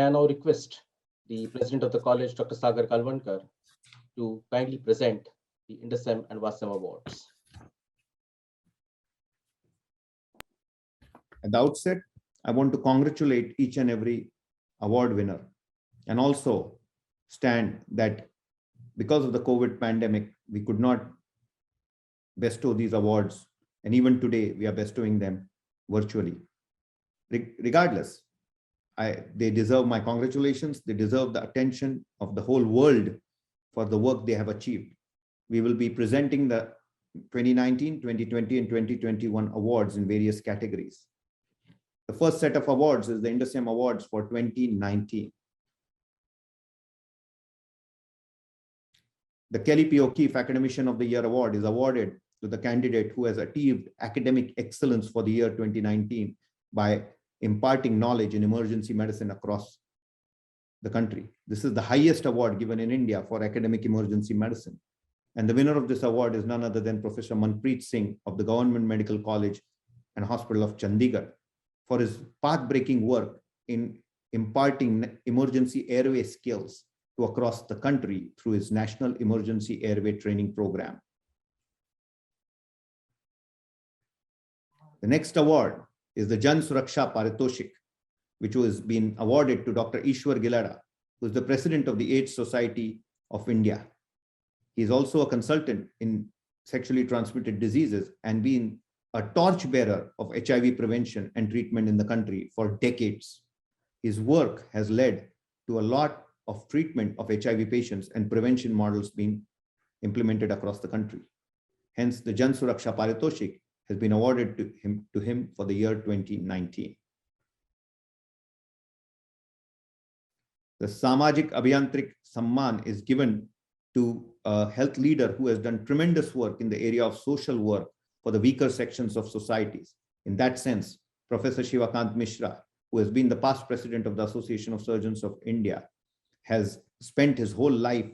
May I now request the President of the College, Dr. Sagar Kalvankar, to kindly present the INDUSEM and WASEM Awards. At the outset, I want to congratulate each and every award winner and also stand that because of the COVID pandemic, we could not bestow these awards. And even today, we are bestowing them virtually. Regardless, they deserve my congratulations. They deserve the attention of the whole world for the work they have achieved. We will be presenting the 2019, 2020, and 2021 awards in various categories. The first set of awards is the INDUSEM Awards for 2019. The Kelly P. O'Keefe Academician of the Year Award is awarded to the candidate who has achieved academic excellence for the year 2019 by imparting knowledge in emergency medicine across the country. This is the highest award given in India for academic emergency medicine. And the winner of this award is none other than Professor Manpreet Singh of the Government Medical College and Hospital of Chandigarh for his path-breaking work in imparting emergency airway skills to across the country through his National Emergency Airway Training Program. The next award is the Jan Suraksha Paritoshik, which was being awarded to Dr. Ishwar Gilada, who is the president of the AIDS Society of India. He is also a consultant in sexually transmitted diseases and been a torchbearer of HIV prevention and treatment in the country for decades. His work has led to a lot of treatment of HIV patients and prevention models being implemented across the country. Hence, the Jan Suraksha Paritoshik has been awarded to him for the year 2019. The Samajik Abhiyantrik Samman is given to a health leader who has done tremendous work in the area of social work for the weaker sections of societies. In that sense, Professor Shivakant Mishra, who has been the past president of the Association of Surgeons of India, has spent his whole life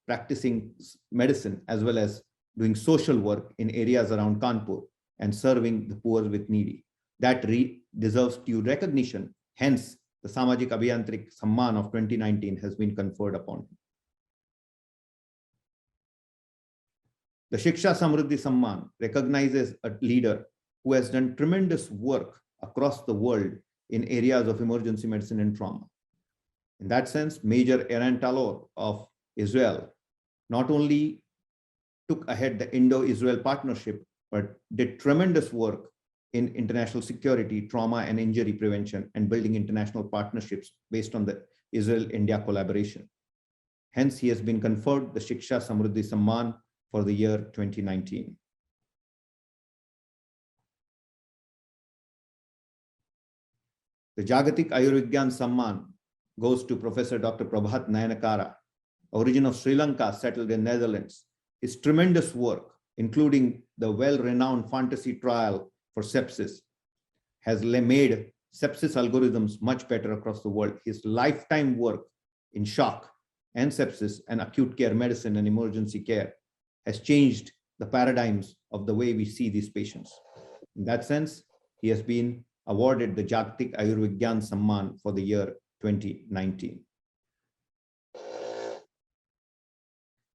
practicing medicine as well as doing social work in areas around Kanpur and serving the poor with needy. That deserves due recognition. Hence, the Samajik Abhiyantrik Samman of 2019 has been conferred upon him. The Shiksha Samruddhi Samman recognizes a leader who has done tremendous work across the world in areas of emergency medicine and trauma. In that sense, Major Eran Talor of Israel not only took ahead the Indo-Israel partnership, but did tremendous work in international security, trauma and injury prevention, and building international partnerships based on the Israel-India collaboration. Hence, he has been conferred the Shiksha Samruddhi Samman for the year 2019. The Jagatik Ayurvigyan Samman goes to Professor Dr. Prabhat Nayanakara, origin of Sri Lanka, settled in Netherlands. His tremendous work, including the well-renowned fantasy trial for sepsis, has made sepsis algorithms much better across the world. His lifetime work in shock and sepsis and acute care medicine and emergency care has changed the paradigms of the way we see these patients. In that sense, he has been awarded the Jagtik Ayurvigyan Samman for the year 2019.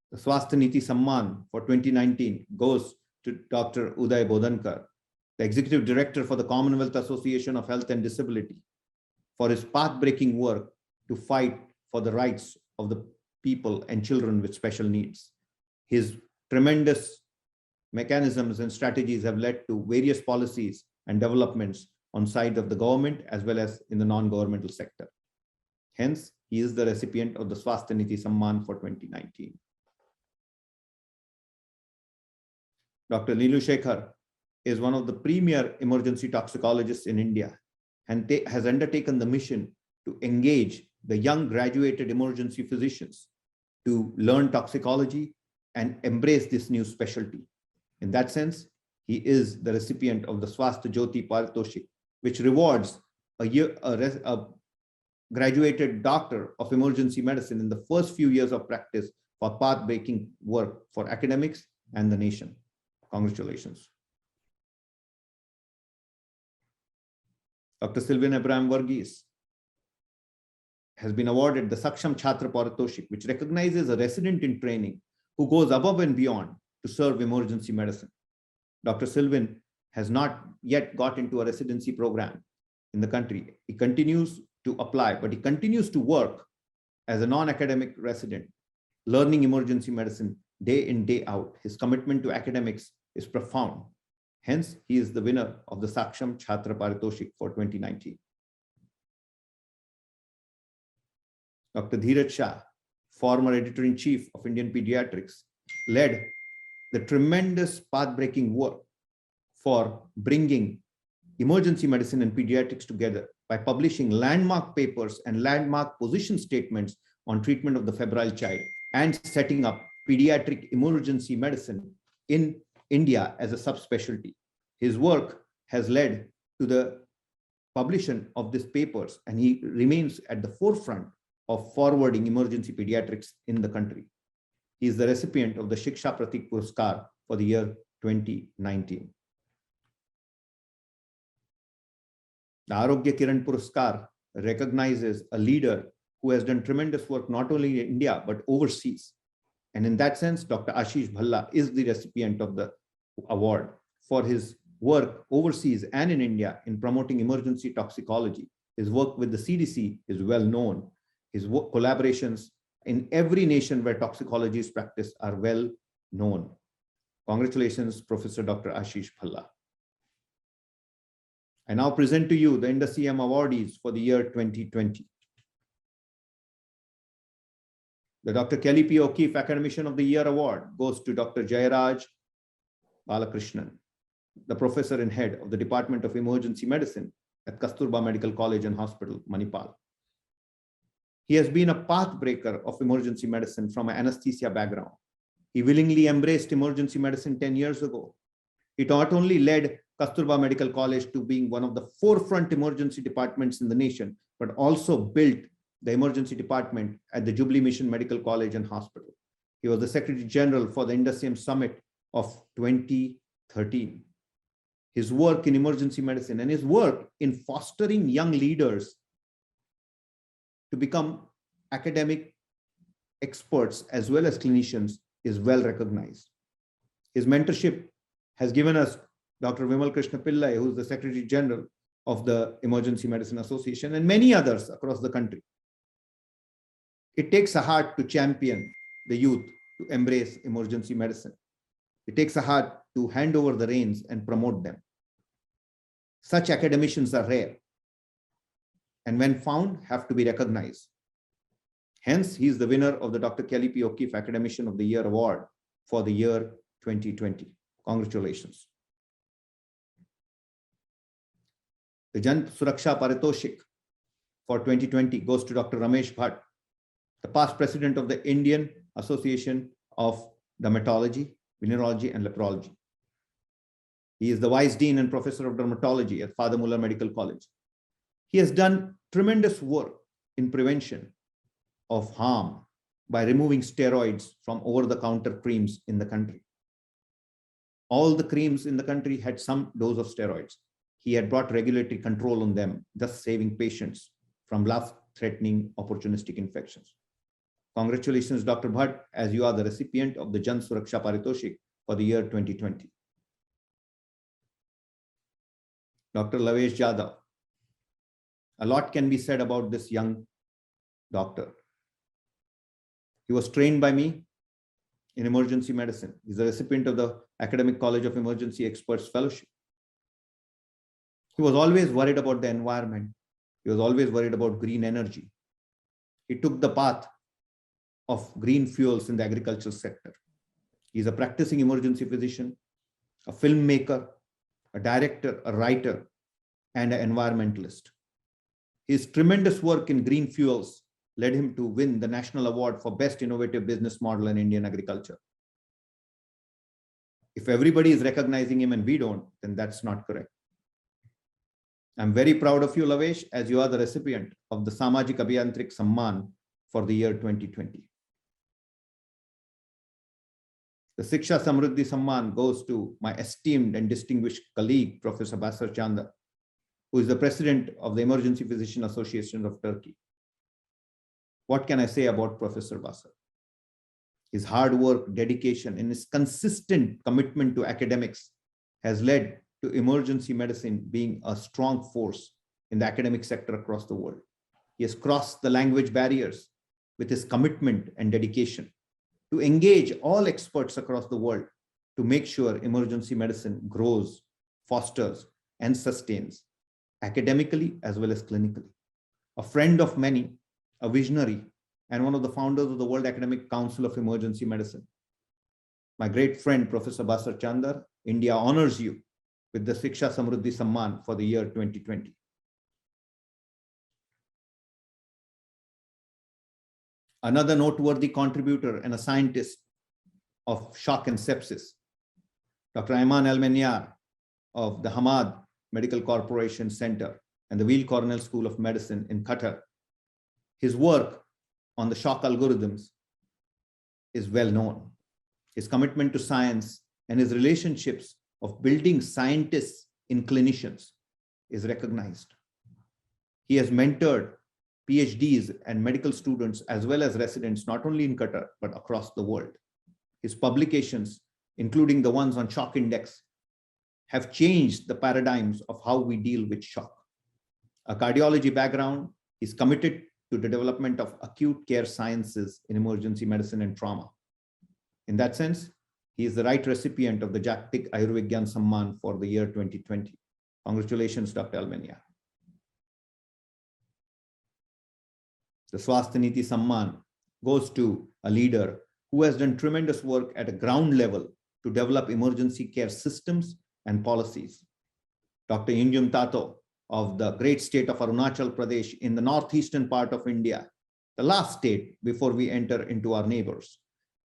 The Swasthaniti Samman for 2019 goes to Dr. Uday Bodhankar, the Executive Director for the Commonwealth Association of Health and Disability, for his path-breaking work to fight for the rights of the people and children with special needs. His tremendous mechanisms and strategies have led to various policies and developments on side of the government as well as in the non-governmental sector. Hence, he is the recipient of the Swasthaniti Samman for 2019. Dr. Neelu Shekhar is one of the premier emergency toxicologists in India and has undertaken the mission to engage the young graduated emergency physicians to learn toxicology and embrace this new specialty. In that sense, he is the recipient of the Swasth Jyoti Paritoshik, which rewards a graduated doctor of emergency medicine in the first few years of practice for path-breaking work for academics and the nation. Congratulations. Dr. Sylvian Abraham Varghese has been awarded the Saksham Chhatra Paritoshik, which recognizes a resident in training who goes above and beyond to serve emergency medicine. Dr. Sylvan has not yet got into a residency program in the country. He continues to apply, but he continues to work as a non-academic resident, learning emergency medicine day in, day out. His commitment to academics is profound. Hence, he is the winner of the Saksham Chhatra Paritoshik for 2019. Dr. Dheeraj Shah, former editor-in-chief of Indian Pediatrics, led the tremendous path-breaking work for bringing emergency medicine and pediatrics together by publishing landmark papers and landmark position statements on treatment of the febrile child and setting up pediatric emergency medicine in India as a subspecialty. His work has led to the publication of these papers, and he remains at the forefront of forwarding emergency pediatrics in the country. He is the recipient of the Shiksha Pratik Puraskar for the year 2019. The Arogya Kiran Puraskar recognizes a leader who has done tremendous work not only in India but overseas. And in that sense, Dr. Ashish Bhalla is the recipient of the award for his work overseas and in India in promoting emergency toxicology. His work with the CDC is well known. His collaborations in every nation where toxicology is practiced are well known. Congratulations, Professor Dr. Ashish Bhalla. I now present to you the Indus EM awardees for the year 2020. The Dr. Kelly P. O'Keefe Academician of the Year Award goes to Dr. Jayaraj Balakrishnan, the professor and head of the Department of Emergency Medicine at Kasturba Medical College and Hospital, Manipal. He has been a pathbreaker of emergency medicine from an anesthesia background. He willingly embraced emergency medicine 10 years ago. It not only led Kasturba Medical College to being one of the forefront emergency departments in the nation, but also built the emergency department at the Jubilee Mission Medical College and Hospital. He was the Secretary General for the Indus EM Summit of 2013. His work in emergency medicine and his work in fostering young leaders to become academic experts as well as clinicians is well recognized. His mentorship has given us Dr. Vimal Krishna Pillai, who is the Secretary General of the Emergency Medicine Association, and many others across the country. It takes a heart to champion the youth to embrace emergency medicine. It takes a heart to hand over the reins and promote them. Such academicians are rare, and when found, have to be recognized. Hence, he is the winner of the Dr. Kelly P. O'Keefe Academician of the Year Award for the year 2020. Congratulations. The Jan Suraksha Paritoshik for 2020 goes to Dr. Ramesh Bhatt, the past president of the Indian Association of Dermatology, Venereology, and Leprology. He is the Vice Dean and Professor of Dermatology at Father Muller Medical College. He has done tremendous work in prevention of harm by removing steroids from over-the-counter creams in the country. All the creams in the country had some dose of steroids. He had brought regulatory control on them, thus saving patients from life-threatening opportunistic infections. Congratulations, Dr. Bhatt, as you are the recipient of the Jan Suraksha Paritoshik for the year 2020. Dr. Lavesh Jadhav. A lot can be said about this young doctor. He was trained by me in emergency medicine. He's a recipient of the Academic College of Emergency Experts Fellowship. He was always worried about the environment. He was always worried about green energy. He took the path of green fuels in the agricultural sector. He's a practicing emergency physician, a filmmaker, a director, a writer, and an environmentalist. His tremendous work in green fuels led him to win the National Award for Best Innovative Business Model in Indian Agriculture. If everybody is recognizing him and we don't, then that's not correct. I'm very proud of you, Lavesh, as you are the recipient of the Samajik Abhiyantrik Samman for the year 2020. The Siksha Samruddhi Samman goes to my esteemed and distinguished colleague, Professor Basar Chanda, who is the president of the Emergency Physician Association of Turkey. What can I say about Professor Basar? His hard work, dedication, and his consistent commitment to academics has led to emergency medicine being a strong force in the academic sector across the world. He has crossed the language barriers with his commitment and dedication to engage all experts across the world to make sure emergency medicine grows, fosters, and sustains academically as well as clinically. A friend of many, a visionary, and one of the founders of the World Academic Council of Emergency Medicine. My great friend, Professor Basar Chandar, India honors you with the Shiksha Samruddhi Samman for the year 2020. Another noteworthy contributor and a scientist of shock and sepsis, Dr. Ayman Al-Manyar of the Hamad Medical Corporation Center and the Weill Cornell School of Medicine in Qatar. His work on the shock algorithms is well known. His commitment to science and his relationships of building scientists in clinicians is recognized. He has mentored PhDs and medical students as well as residents, not only in Qatar, but across the world. His publications, including the ones on shock index, have changed the paradigms of how we deal with shock. A cardiology background, he's committed to the development of acute care sciences in emergency medicine and trauma. In that sense, he is the right recipient of the Jagtik Ayurvigyan Samman for the year 2020. Congratulations, Dr. Al-Manyar. The Swasthya Niti Samman goes to a leader who has done tremendous work at a ground level to develop emergency care systems and policies. Dr. Yunjum Tato of the great state of Arunachal Pradesh in the northeastern part of India, the last state before we enter into our neighbors'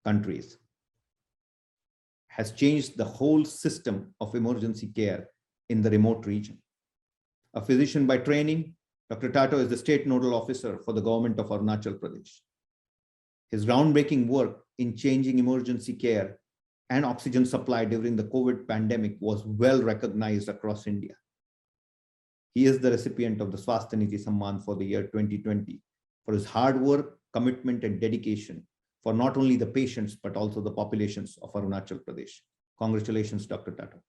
countries, has changed the whole system of emergency care in the remote region. A physician by training, Dr. Tato is the state nodal officer for the government of Arunachal Pradesh. His groundbreaking work in changing emergency care and oxygen supply during the COVID pandemic was well recognized across India. He is the recipient of the Swasthya Niti Samman for the year 2020 for his hard work, commitment, and dedication for not only the patients, but also the populations of Arunachal Pradesh. Congratulations, Dr. Tato.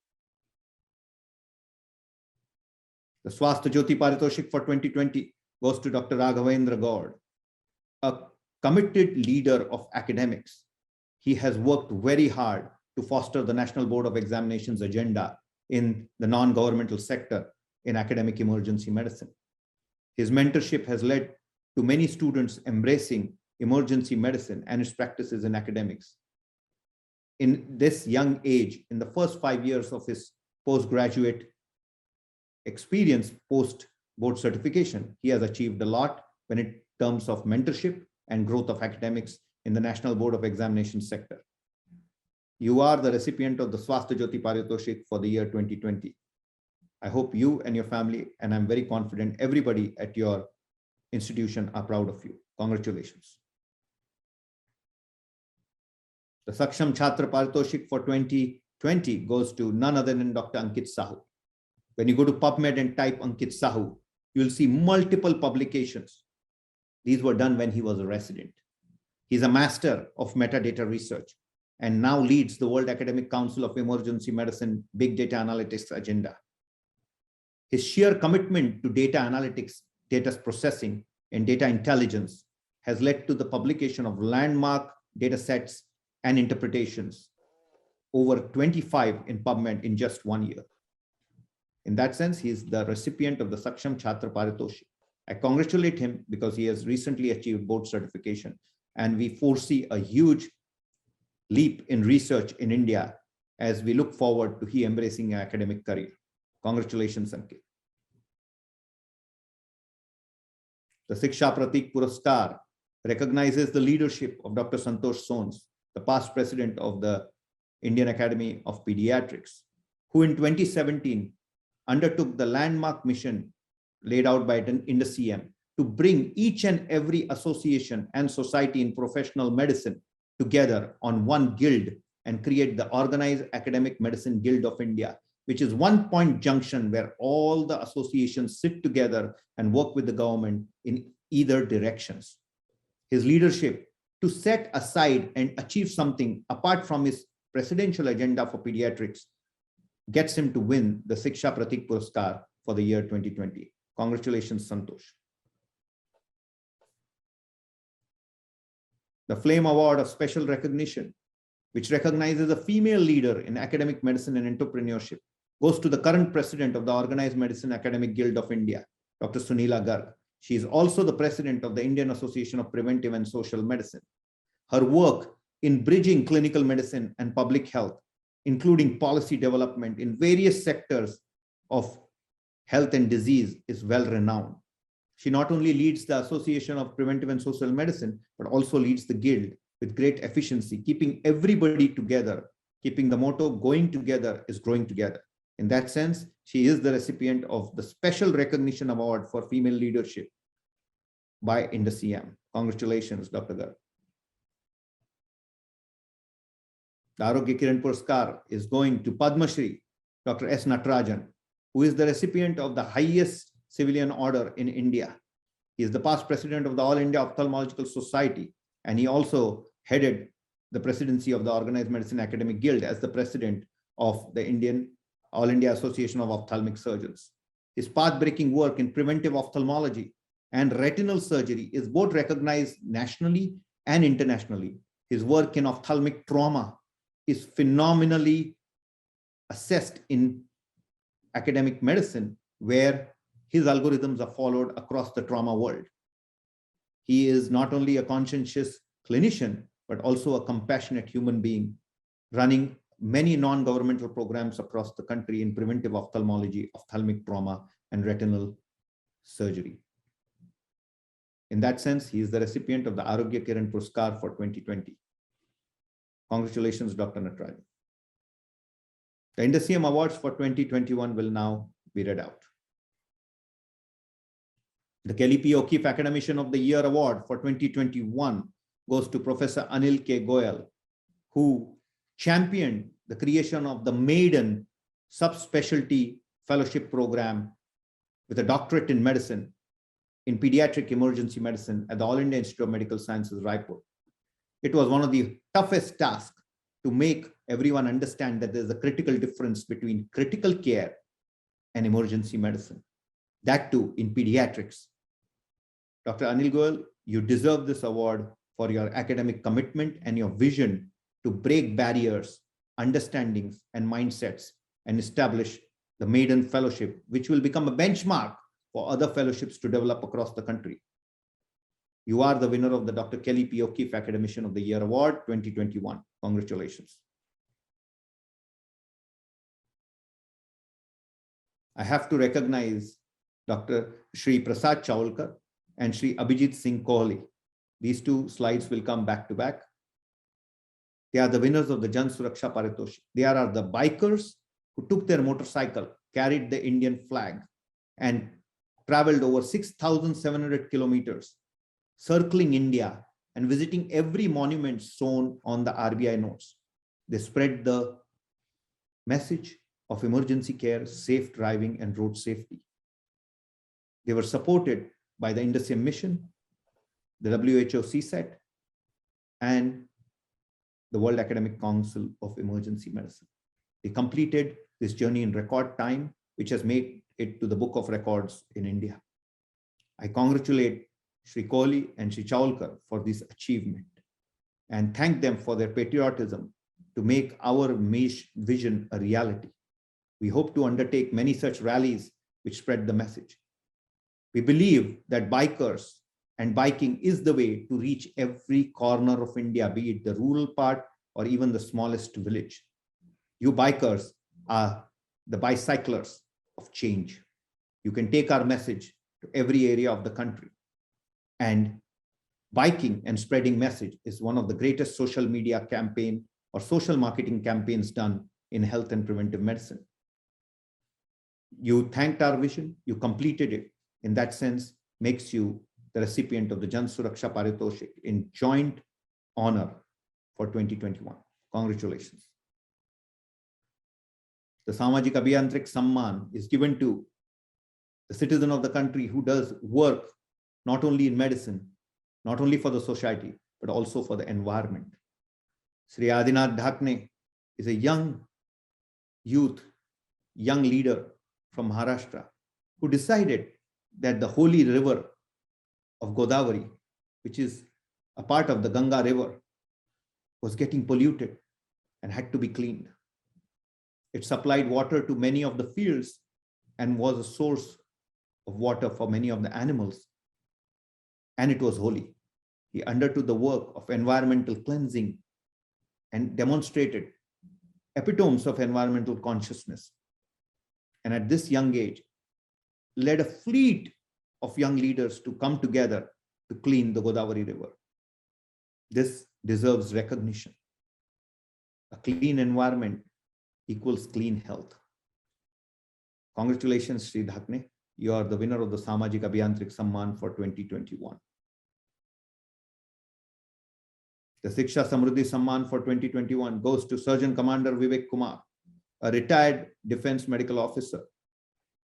The Swasthya Jyoti Paritoshik for 2020 goes to Dr. Raghavendra Gaud, a committed leader of academics. He has worked very hard to foster the National Board of Examinations agenda in the non-governmental sector in academic emergency medicine. His mentorship has led to many students embracing emergency medicine and its practices in academics. In this young age, in the first 5 years of his postgraduate experience post-board certification, he has achieved a lot when in terms of mentorship and growth of academics in the National Board of Examinations sector. You are the recipient of the Swasthya Jyoti Paritoshik for the year 2020. I hope you and your family, and I'm very confident everybody at your institution are proud of you. Congratulations. The Saksham Chhatra Paritoshik for 2020 goes to none other than Dr. Ankit Sahu. When you go to PubMed and type Ankit Sahu, you'll see multiple publications. These were done when he was a resident. He's a master of metadata research and now leads the World Academic Council of Emergency Medicine Big Data Analytics agenda. His sheer commitment to data analytics, data processing, and data intelligence has led to the publication of landmark data sets and interpretations, over 25 in PubMed in just 1 year. In that sense, he is the recipient of the Saksham Chhatra Paritoshik. I congratulate him because he has recently achieved board certification, and we foresee a huge leap in research in India as we look forward to he embracing an academic career. Congratulations, Ankit. The Shiksha Pratik Puraskar recognizes the leadership of Dr. Santosh Sons, the past president of the Indian Academy of Pediatrics, who in 2017 undertook the landmark mission laid out by INDUS-CM to bring each and every association and society in professional medicine together on one guild and create the Organized Academic Medicine Guild of India, which is one point junction where all the associations sit together and work with the government in either directions. his leadership to set aside and achieve something apart from his presidential agenda for pediatrics gets him to win the Shiksha Pratik Puraskar for the year 2020. Congratulations, Santosh. The Flame Award of Special Recognition, which recognizes a female leader in academic medicine and entrepreneurship, goes to the current president of the Organized Medicine Academic Guild of India, Dr. Sunila Garg. She is also the president of the Indian Association of Preventive and Social Medicine. Her work in bridging clinical medicine and public health, including policy development in various sectors of health and disease, is well renowned. She not only leads the Association of Preventive and Social Medicine, but also leads the Guild with great efficiency, keeping everybody together, keeping the motto "going together is growing together." In that sense, she is the recipient of the Special Recognition Award for Female Leadership by INDUS-EM. Congratulations, Dr. Garg. The Arogya Kiran Puraskar is going to Padma Shri, Dr. S. Natarajan, who is the recipient of the highest civilian order in India. He is the past president of the All India Ophthalmological Society, and he also headed the presidency of the Organized Medicine Academic Guild as the president of the All India Association of Ophthalmic Surgeons. His path-breaking work in preventive ophthalmology and retinal surgery is both recognized nationally and internationally. His work in ophthalmic trauma is phenomenally assessed in academic medicine, where his algorithms are followed across the trauma world. He is not only a conscientious clinician, but also a compassionate human being, running many non-governmental programs across the country in preventive ophthalmology, ophthalmic trauma, and retinal surgery. In that sense, he is the recipient of the Arogya Kiran Puraskar for 2020. Congratulations, Dr. Natarajan. The INDUS-EM Awards for 2021 will now be read out. The Kelly P. O'Keefe Academician of the Year Award for 2021 goes to Professor Anil K. Goyal, who championed the creation of the maiden subspecialty fellowship program with a doctorate in medicine in pediatric emergency medicine at the All India Institute of Medical Sciences, Raipur. It was one of the toughest tasks to make everyone understand that there's a critical difference between critical care and emergency medicine, that too in pediatrics. Dr. Anil Goyal, you deserve this award for your academic commitment and your vision to break barriers, understandings, and mindsets and establish the maiden fellowship, which will become a benchmark for other fellowships to develop across the country. You are the winner of the Dr. Kelly P. O'Keefe Academician of the Year Award 2021. Congratulations. I have to recognize Dr. Shri Prasad Chaulkar and Shri Abhijit Singh Kohli. These two slides will come back to back. They are the winners of the Jan Suraksha Paritoshik. They are the bikers who took their motorcycle, carried the Indian flag, and traveled over 6,700 kilometers, circling India and visiting every monument shown on the RBI notes. They spread the message of emergency care, safe driving, and road safety. They were supported by the INDUS-EM mission, the WHO CSET, and the World Academic Council of Emergency Medicine. They completed this journey in record time, which has made it to the Book of Records in India. I congratulate Shri Kohli and Shri Chaulkar for this achievement and thank them for their patriotism to make our vision a reality. We hope to undertake many such rallies which spread the message. We believe that bikers and biking is the way to reach every corner of India, be it the rural part or even the smallest village. You bikers are the bicyclers of change. You can take our message to every area of the country. And biking and spreading message is one of the greatest social media campaign or social marketing campaigns done in health and preventive medicine. You thanked our vision, you completed it. In that sense, makes you the recipient of the Jan Suraksha Paritoshik in joint honor for 2021. Congratulations. The Samajik Abhiyantrik Samman is given to the citizen of the country who does work not only in medicine, not only for the society, but also for the environment. Sri Adinath Dhakne is a young leader from Maharashtra who decided that the holy river of Godavari, which is a part of the Ganga river, was getting polluted and had to be cleaned. It supplied water to many of the fields and was a source of water for many of the animals. And it was holy. He undertook the work of environmental cleansing and demonstrated epitomes of environmental consciousness. And at this young age, led a fleet of young leaders to come together to clean the Godavari River. This deserves recognition. A clean environment equals clean health. Congratulations, Sri Dhakne. You are the winner of the Samajik Abhiyantrik Samman for 2021. The Shiksha Samruddhi Samman for 2021 goes to Surgeon Commander Vivek Kumar, a retired Defense Medical Officer,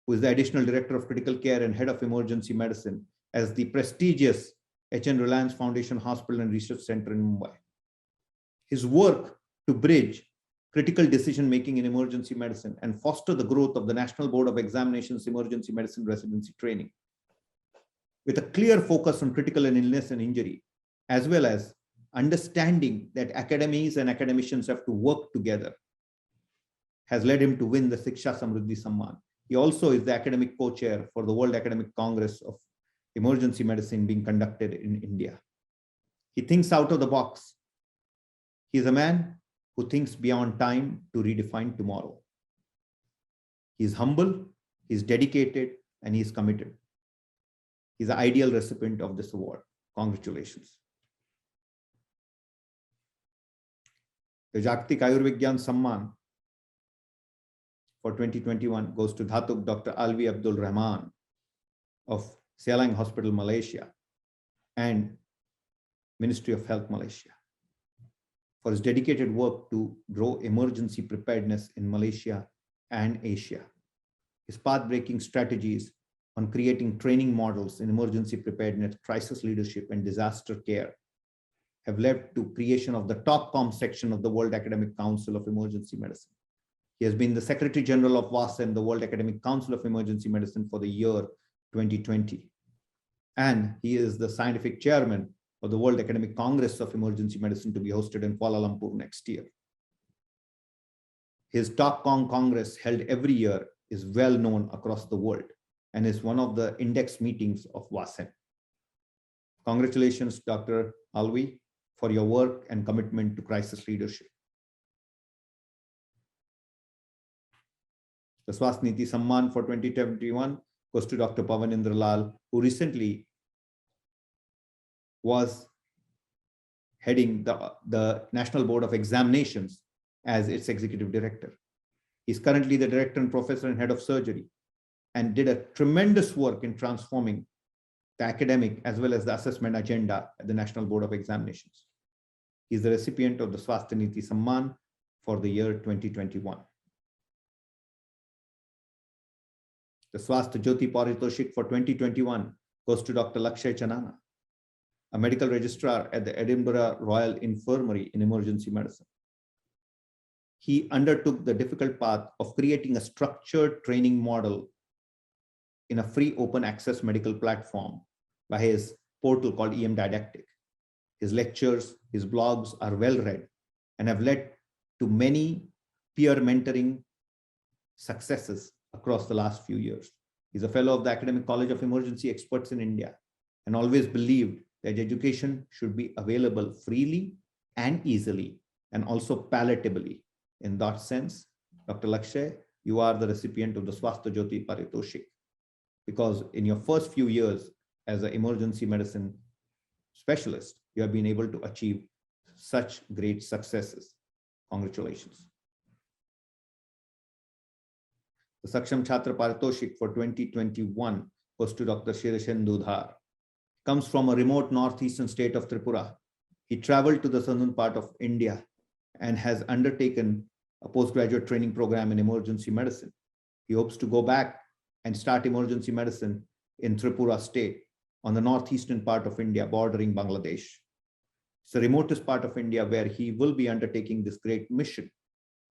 who is the Additional Director of Critical Care and Head of Emergency Medicine as the prestigious H.N. Reliance Foundation Hospital and Research Center in Mumbai. His work to bridge critical decision-making in emergency medicine and foster the growth of the National Board of Examinations Emergency Medicine Residency Training, with a clear focus on critical illness and injury, as well as understanding that academies and academicians have to work together, has led him to win the Shiksha Samruddhi Samman. He also is the academic co-chair for the World Academic Congress of Emergency Medicine being conducted in India. He thinks out of the box. He is a man who thinks beyond time to redefine tomorrow. He is humble, he is dedicated, and he is committed. He is the ideal recipient of this award. Congratulations. The Jagtik Ayurvigyan Samman for 2021 goes to Dhatuk Dr. Alvi Abdul Rahman of Sialang Hospital, Malaysia, and Ministry of Health, Malaysia, for his dedicated work to grow emergency preparedness in Malaysia and Asia. His path-breaking strategies on creating training models in emergency preparedness, crisis leadership, and disaster care have led to creation of the top com section of the World Academic Council of Emergency Medicine. He has been the Secretary General of WASEM, the World Academic Council of Emergency Medicine, for the year 2020. And he is the scientific chairman of the World Academic Congress of Emergency Medicine to be hosted in Kuala Lumpur next year. His TopCon Congress, held every year, is well known across the world and is one of the index meetings of WASEM. Congratulations, Dr. Alvi, for your work and commitment to crisis leadership. The Swasniti Samman for 2021 goes to Dr. Pavanindra Lal, who recently was heading the National Board of Examinations as its executive director. He's currently the director and professor and head of surgery, and did a tremendous work in transforming the academic as well as the assessment agenda at the National Board of Examinations. He's the recipient of the Swastiniti Samman for the year 2021. The Swasth Jyoti Paritoshik for 2021 goes to Dr. Lakshay Chanana, a medical registrar at the Edinburgh Royal Infirmary in emergency medicine. He undertook the difficult path of creating a structured training model in a free open access medical platform by his portal called EM Didactic. His lectures, his blogs are well read and have led to many peer mentoring successes across the last few years. He's a fellow of the Academic College of Emergency Experts in India and always believed that education should be available freely and easily and also palatably. In that sense, Dr. Lakshay, you are the recipient of the Swasth Jyoti Paritoshik, because in your first few years as an emergency medicine specialist, you have been able to achieve such great successes. Congratulations. The Saksham Chhatra Paritoshik for 2021 goes to Dr. Shirishendu Dhar. Comes from a remote northeastern state of Tripura. He traveled to the southern part of India and has undertaken a postgraduate training program in emergency medicine. He hopes to go back and start emergency medicine in Tripura state on the northeastern part of India bordering Bangladesh. It's the remotest part of India where he will be undertaking this great mission.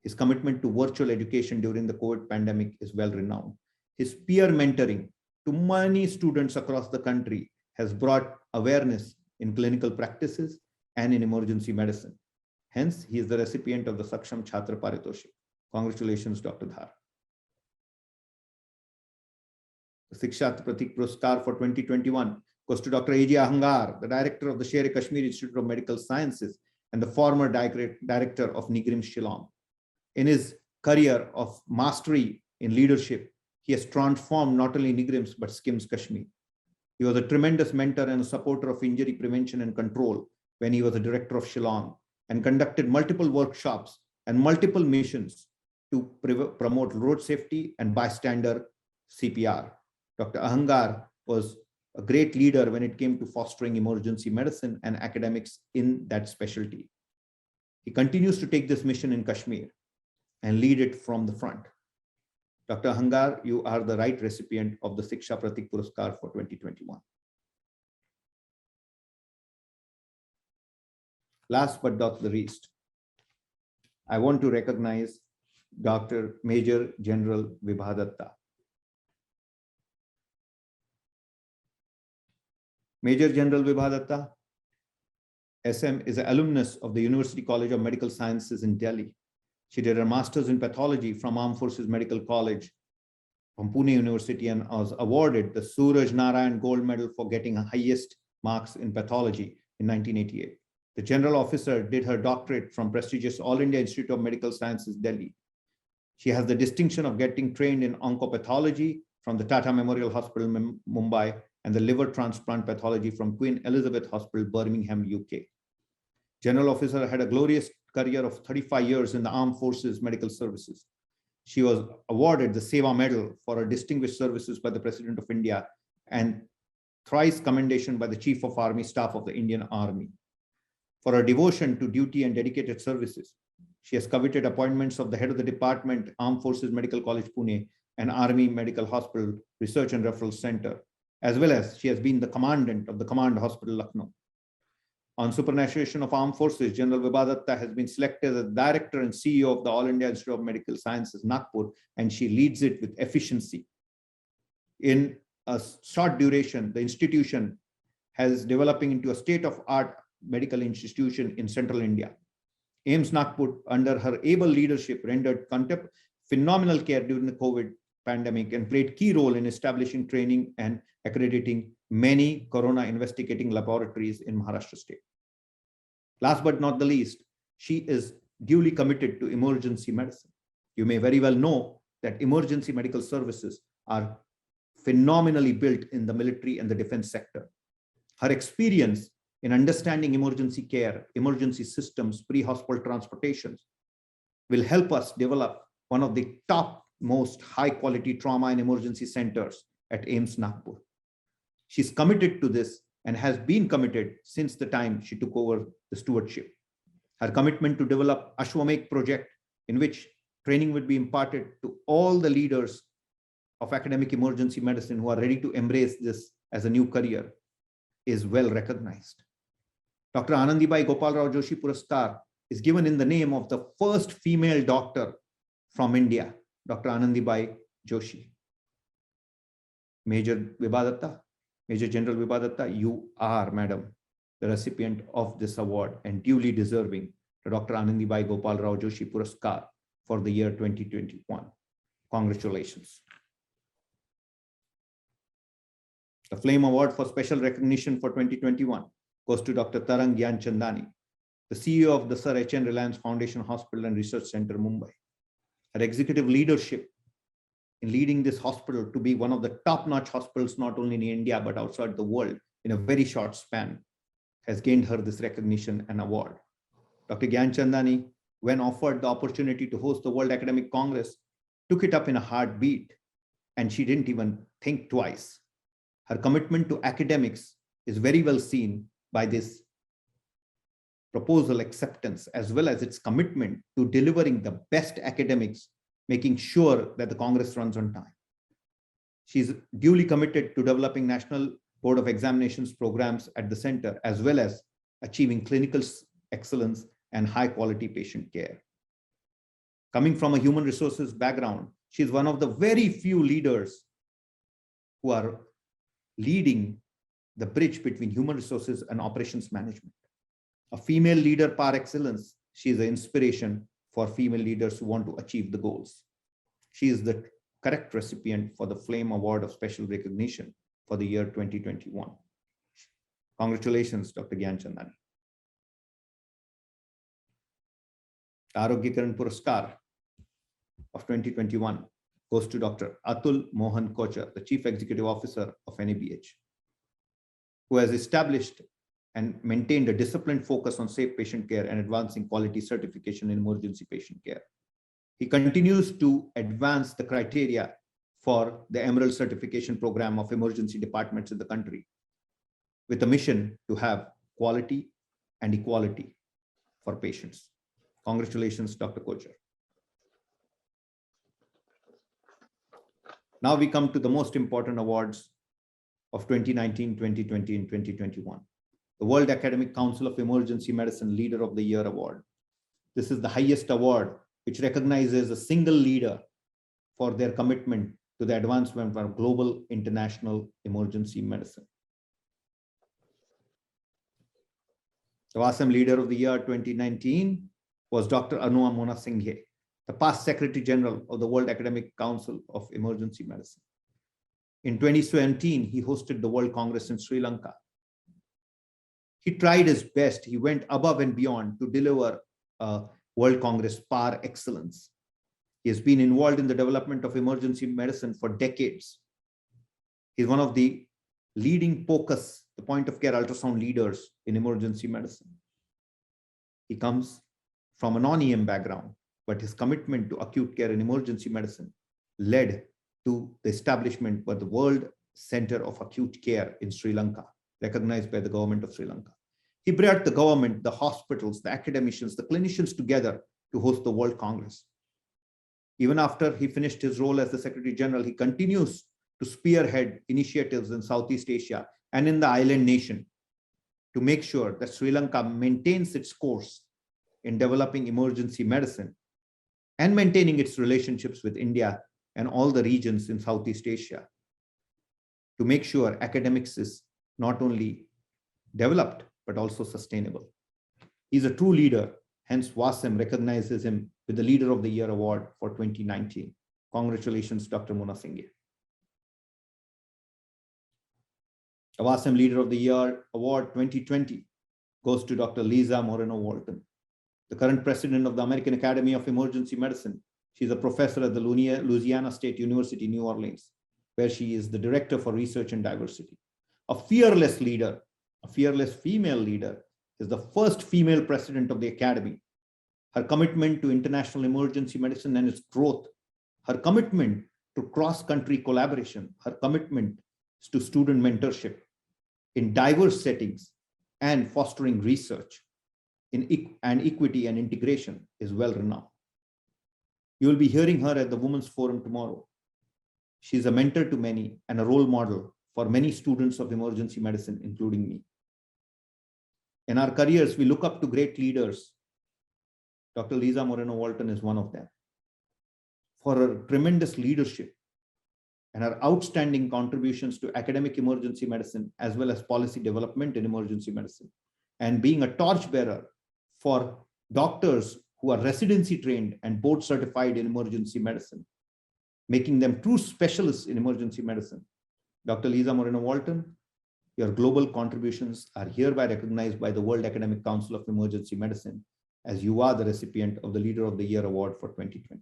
His commitment to virtual education during the COVID pandemic is well renowned. His peer mentoring to many students across the country has brought awareness in clinical practices and in emergency medicine. Hence, he is the recipient of the Saksham Chhatra Paritoshik. Congratulations, Dr. Dhar. The Shiksha Pratik Puraskar for 2021 goes to Dr. A.J. Ahangar, the director of the Sher-e-Kashmir Institute of Medical Sciences and the former director of NIGRIM Shillong. In his career of mastery in leadership, he has transformed not only NIGRIMS but SKIMS Kashmir. He was a tremendous mentor and a supporter of injury prevention and control when he was a director of Shillong, and conducted multiple workshops and multiple missions to promote road safety and bystander CPR. Dr. Ahangar was a great leader when it came to fostering emergency medicine and academics in that specialty. He continues to take this mission in Kashmir and lead it from the front. Dr. Ahangar, you are the right recipient of the Shiksha Pratik Puraskar for 2021. Last but not the least, I want to recognize Dr. Major General Vibha Datta. Major General Vibha Datta, SM, is an alumnus of the University College of Medical Sciences in Delhi. She did her master's in pathology from Armed Forces Medical College from Pune University and was awarded the Suraj Narayan Gold Medal for getting highest marks in pathology in 1988. The general officer did her doctorate from prestigious All India Institute of Medical Sciences, Delhi. She has the distinction of getting trained in oncopathology from the Tata Memorial Hospital, Mumbai, and the liver transplant pathology from Queen Elizabeth Hospital, Birmingham, UK. General officer had a glorious career of 35 years in the Armed Forces Medical Services. She was awarded the Seva Medal for her distinguished services by the President of India and thrice commendation by the Chief of Army Staff of the Indian Army. For her devotion to duty and dedicated services, she has coveted appointments of the head of the department, Armed Forces Medical College, Pune, and Army Medical Hospital Research and Referral Center, as well as she has been the commandant of the Command Hospital, Lucknow. On superannuation of Armed Forces, General Vibha Datta has been selected as Director and CEO of the All India Institute of Medical Sciences, Nagpur, and she leads it with efficiency. In a short duration, the institution has developing into a state-of-art medical institution in central India. AIIMS Nagpur, under her able leadership, rendered phenomenal care during the COVID pandemic and played key role in establishing training and accrediting many corona investigating laboratories in Maharashtra state. Last but not the least, she is duly committed to emergency medicine. You may very well know that emergency medical services are phenomenally built in the military and the defense sector. Her experience in understanding emergency care, emergency systems, pre-hospital transportations will help us develop one of the top most high quality trauma and emergency centers at AIIMS Nagpur. She's committed to this and has been committed since the time she took over the stewardship. Her commitment to develop Ashwamekh project, in which training would be imparted to all the leaders of academic emergency medicine who are ready to embrace this as a new career, is well recognized. Dr. Anandibai Gopalrao Joshi Puraskar is given in the name of the first female doctor from India, Dr. Anandibai Joshi. Major Vibha Datta, Major General Vibha Datta, you are, madam, the recipient of this award and duly deserving the Dr. Anandibai Gopalrao Joshi Puraskar for the year 2021. Congratulations. The Flame Award for Special Recognition for 2021 goes to Dr. Tarang Gyanchandani, the CEO of the Sir H.N. Reliance Foundation Hospital and Research Center, Mumbai. Her executive leadership in leading this hospital to be one of the top-notch hospitals, not only in India, but outside the world in a very short span, has gained her this recognition and award. Dr. Gyanchandani, when offered the opportunity to host the World Academic Congress, took it up in a heartbeat, and she didn't even think twice. Her commitment to academics is very well seen by this proposal acceptance, as well as its commitment to delivering the best academics, making sure that the Congress runs on time. She's duly committed to developing national Board of Examinations programs at the center, as well as achieving clinical excellence and high quality patient care. Coming from a human resources background, she is one of the very few leaders who are leading the bridge between human resources and operations management. A female leader par excellence, she is an inspiration for female leaders who want to achieve the goals. She is the correct recipient for the Flame Award of Special Recognition for the year 2021. Congratulations, Dr. Gyan Chandani. Arogya Kiran Puraskar of 2021 goes to Dr. Atul Mohan Kochar, the Chief Executive Officer of NABH, who has established and maintained a disciplined focus on safe patient care and advancing quality certification in emergency patient care. He continues to advance the criteria for the Emerald Certification Program of emergency departments in the country, with a mission to have quality and equality for patients. Congratulations, Dr. Kochar. Now we come to the most important awards of 2019, 2020, and 2021. The World Academic Council of Emergency Medicine Leader of the Year Award. This is the highest award which recognizes a single leader for their commitment to the advancement of global international emergency medicine. The WASEM Leader of the Year 2019 was Dr. Anua Monasinghe, the past Secretary General of the World Academic Council of Emergency Medicine. In 2017, he hosted the World Congress in Sri Lanka. He tried his best. He went above and beyond to deliver a World Congress par excellence. He has been involved in the development of emergency medicine for decades. He's one of the leading POCUS, the point of care ultrasound leaders in emergency medicine. He comes from a non-EM background, but his commitment to acute care and emergency medicine led to the establishment of the World Center of Acute Care in Sri Lanka, recognized by the government of Sri Lanka. He brought the government, the hospitals, the academicians, the clinicians together to host the World Congress. Even after he finished his role as the Secretary General, he continues to spearhead initiatives in Southeast Asia and in the island nation to make sure that Sri Lanka maintains its course in developing emergency medicine and maintaining its relationships with India and all the regions in Southeast Asia to make sure academics is not only developed, but also sustainable. He's a true leader, hence WASEM recognizes him with the Leader of the Year Award for 2019. Congratulations, Dr. Monasinghe. The WASEM Leader of the Year Award 2020 goes to Dr. Lisa Moreno-Walton, the current president of the American Academy of Emergency Medicine. She's a professor at the Louisiana State University, New Orleans, where she is the director for research and diversity. A fearless leader, a fearless female leader, is the first female president of the Academy. Her commitment to international emergency medicine and its growth, her commitment to cross-country collaboration, her commitment to student mentorship in diverse settings and fostering research and equity and integration is well renowned. You will be hearing her at the Women's Forum tomorrow. She's a mentor to many and a role model for many students of emergency medicine, including me. In our careers, we look up to great leaders. Dr. Lisa Moreno-Walton is one of them. For her tremendous leadership and her outstanding contributions to academic emergency medicine, as well as policy development in emergency medicine, and being a torchbearer for doctors who are residency trained and board certified in emergency medicine, making them true specialists in emergency medicine. Dr. Lisa Moreno-Walton, your global contributions are hereby recognized by the World Academic Council of Emergency Medicine, as you are the recipient of the Leader of the Year Award for 2020.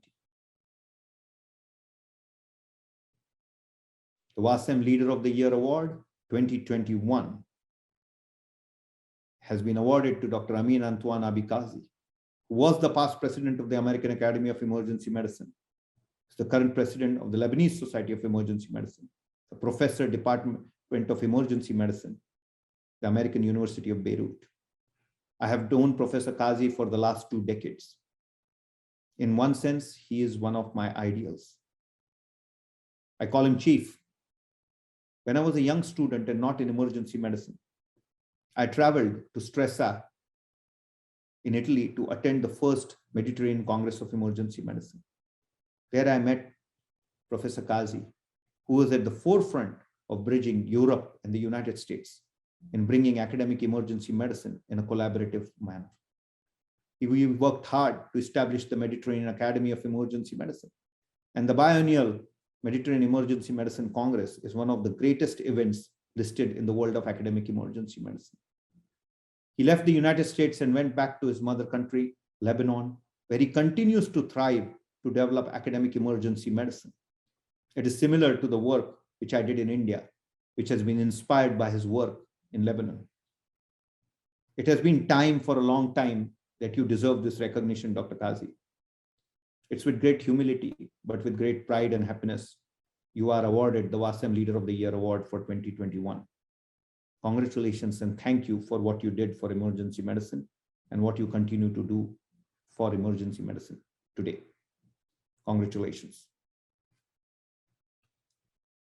The WASEM Leader of the Year Award 2021 has been awarded to Dr. Amin Antoine Abikazi, who was the past president of the American Academy of Emergency Medicine. He's the current president of the Lebanese Society of Emergency Medicine, the professor, Department of Emergency Medicine, the American University of Beirut. I have known Professor Kazi for the last 2 decades. In one sense, he is one of my ideals. I call him Chief When I was a young student and not in emergency medicine, I traveled to Stresa in Italy to attend the first Mediterranean Congress of Emergency Medicine. There I met Professor Kazi, who was at the forefront of bridging Europe and the United States in bringing academic emergency medicine in a collaborative manner. We worked hard to establish the Mediterranean Academy of Emergency Medicine. And the biennial Mediterranean Emergency Medicine Congress is one of the greatest events listed in the world of academic emergency medicine. He left the United States and went back to his mother country, Lebanon, where he continues to thrive to develop academic emergency medicine. It is similar to the work which I did in India, which has been inspired by his work in Lebanon. It has been time for a long time that you deserve this recognition, Dr. Kazi. It's with great humility, but with great pride and happiness, you are awarded the WASEM Leader of the Year Award for 2021. Congratulations and thank you for what you did for emergency medicine and what you continue to do for emergency medicine today. Congratulations.